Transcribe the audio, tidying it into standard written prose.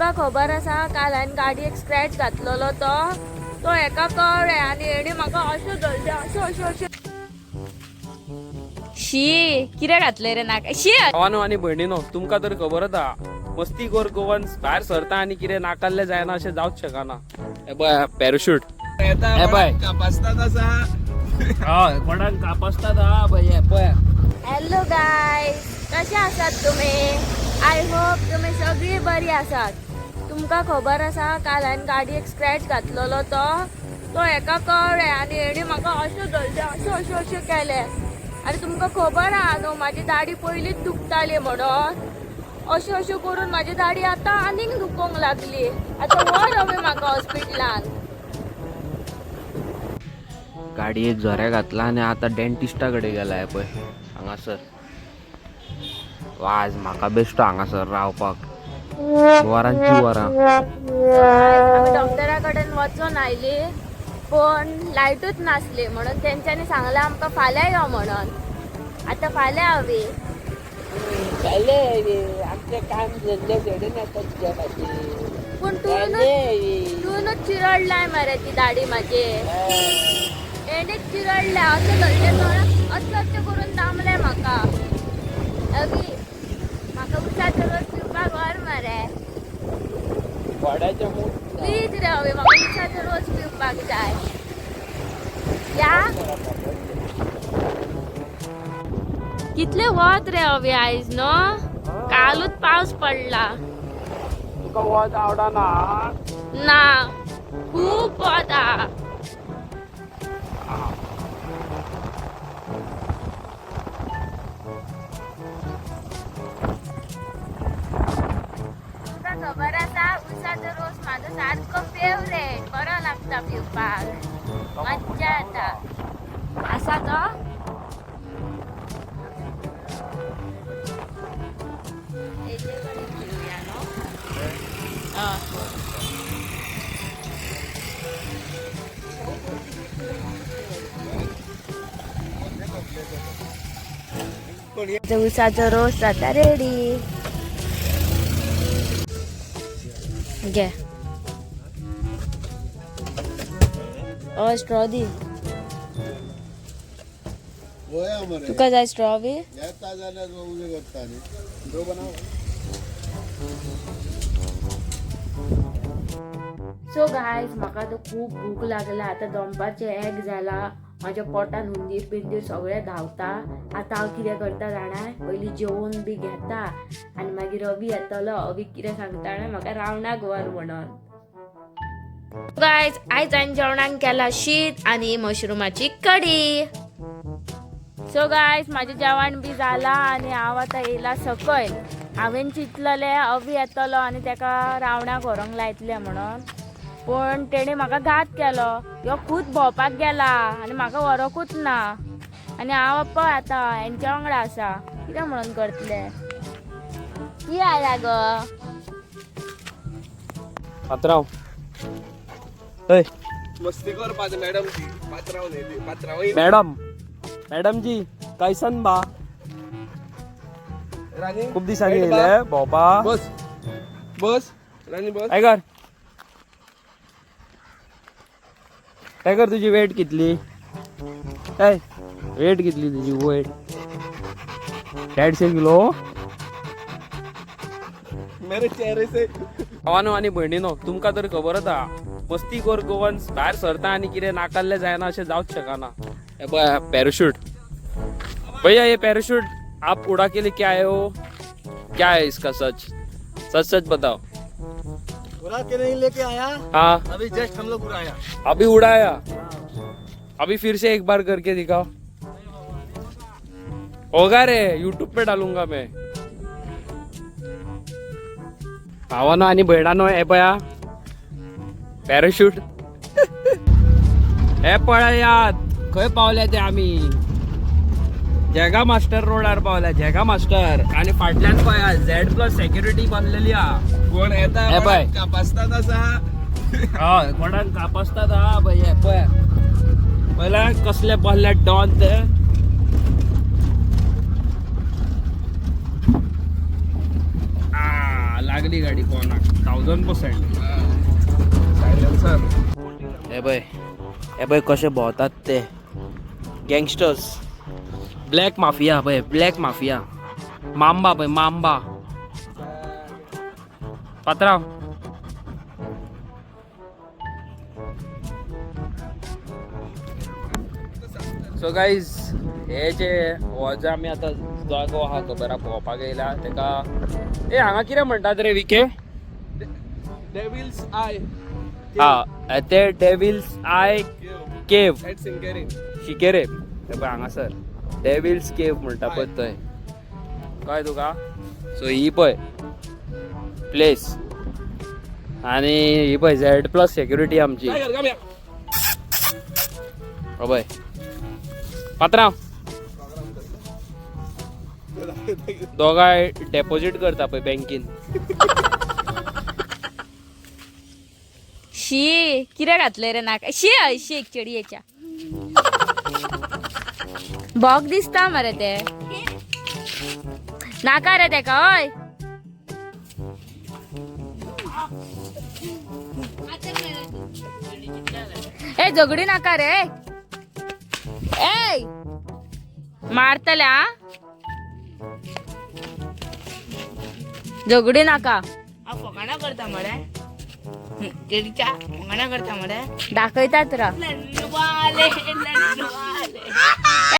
तुमका खबर आसा काल हांवें गाडयेक स्क्रॅच घातलेलो तो एका कळ्ळें आनी हेणी म्हाका अशें धरलें अशें शी कितें घातलें रे नाक शी भावानो आणि भयणीनो तुमका तर खबरच हा मस्ती कोर गोवन भायर सरता आणि कितें नाकारले जायना अशें जावच शकना हे पळय पॅराशूट हे पळय कापासतात असा हय कोणाक कापासतात हा पळय हे पळय हॅलो गायज कशे आसात तुम्ही आय होप तुम्ही सगळी बरी आसात तुमका खबर आसा काल हांवें गाडयेक स्क्रॅच घातलेलो तो एका कळ्ळें आनी हेणी म्हाका अशें धरलें अशें केलें आनी तुमकां खबर आहा न्हू म्हाजी दाढी पयलींच दुखताली म्हणून अशें करून म्हाजी दाढी आतां आनीक दुखोंक लागली आतां व्हर हवे म्हाका हॉस्पिटलान गाडयेक झऱ्या घातला आणि आता डेंटिस्टा कडेन गेलाय पळय हांगासर वाज म्हाका बेश्टो हांगासर रावपाक वरांची वरां आमी डॉक्टरा कडेन वचून आयली पण लायटूच नासली म्हणून तेंच्यांनी सांगलें आमकां फाल्यां यो म्हणून आतां फाल्यां हवी आमचे काम धंदे घडून येतात तुझ्या खातीर पूण तुनूच चिरडलाय मरे ती दाढी म्हाजी एणीच चिरडल्या अशें धरलें तर अशें करून दामलें म्हाका अगी म्हाका उसाचो रोस पिवपाक व्हर मरे वडाच्या मूठ प्लीज रे हवे म्हाका उसाचो रोस पिवपाक जाय या कितले वत रे हवे आयज न्हू कालूच पावस पडला तुका वच आवडना ना खूप वत हा तुका खबर आसा उसाचो रोस म्हाजो सारको फेवरेट बरो लागता पिवपाक मज्जा येता आसा तो हेजे कडेन घेवया न्हू उसाचो रोस जाता रेडी घे स्ट्रॉ दी तुका जाय स्ट्रॉ बी सो गायज म्हाका तो खूब भूक लागला आतां दनपारचे 1 जाला म्हाज्या पोटान हुंदीर बिंदीर सगळे धांवता आतां हांव कितें करता जाणा पयलीं जेवण बी घेता आनी मागीर रवी येतलो अवी कितें सांगता जाणा म्हाका रावणाक व्हर म्हणून गायज आयज हांवें जेवणाक केला शीत आनी मशरुमाची कडी सो गायज म्हाजें जेवण बी जाला आनी हांव आतां येयला सकयल हांवें चिंतलेलें अवी येतलो आनी तेका रावणाक व्हरोंक लायतलें म्हणून पण तेणे म्हाका घात केलो ह्यो खूद भोंवपाक गेला आनी म्हाका व्हरोकूच ना आनी हांव पळय आतां हेंच्या वांगडा आसा कितें म्हणून करतलें की आयला गो पात्रांव हय मस्ती करपाक मॅडम ती पात्रांव मॅडम जी कैसन बा राणी खूप दिसांनी येयले भोंवपा बस राणी बस काय कर तुझी वेट कितली काय वेट कितली तुझी वेट 150 किलो मेरे चेहरे से भावानो आणि भयणीनो तुमका तर खबरच हा मस्ती कोर गोवन भायर सरता आणि कितें नाकारले जायना अशें जावच शकना हे पळय पॅराशूट भैया ये पैराशूट आप उड़ा के लिए क्या आए हो क्या है इसका सच सच बताओ उड़ा के नहीं लेके आया हाँ अभी जस्ट हम लोग उड़ाया अभी उड़ाया अभी फिर से एक बार करके दिखाओ होगा रे यूट्यूब पे डालूंगा मैं भावानो आणि बहिणानो हे पया पॅराशूट हे पळयात खंय पावले ते आम्ही जगा मास्टर रोडार पावल्या जगा मास्टर आणि फाटल्यान पळया Z+ सेक्युरिटी बांधलेली हा कोण येता हे पळय. कापासतात असा हय कोणाक कापासतात हा पळय हे पळय पहिला कसले बसले डॉन ते लागली गाडी कोणाक 1000%. सायलेन्सर. हे पय कसे भोवतात ते गँगस्टर्स. ब्लॅक माफिया पय, ब्लॅक माफिया. मांबा पय, मांबा. पात्राव सो गाईज हे जे हो जे आमी आतां जागो आहा खबर आहा भोंवपाक येयला तेका ए हांगा कितें म्हणटात रे विके? Devil's I. हा ते डेव्हिल्स आय केव एट सिंकेरी. शिकेरे हे पळय हांगासर डेव्हिल्स केव म्हणटा पळय थंय कळ्ळें तुका. सो ही पळय प्लेस आनी ही पळय Z+ सेक्युरिटी आमची. काय कर काम्या? पळय पात्रांव दोगांय डेपॉझिट करता पळय बँकीन. शी कितें घातले रे नाका शी हय शी एक चडयेच्या बोग दिसता मरे ते नाका रे तेका हय. ए झगडी नाका रे ए मारतले आ झगडी नाका. फकाणा करता मरे तेरीच्या फकाणा करता मरे दाखयतात रा लन्नू वाले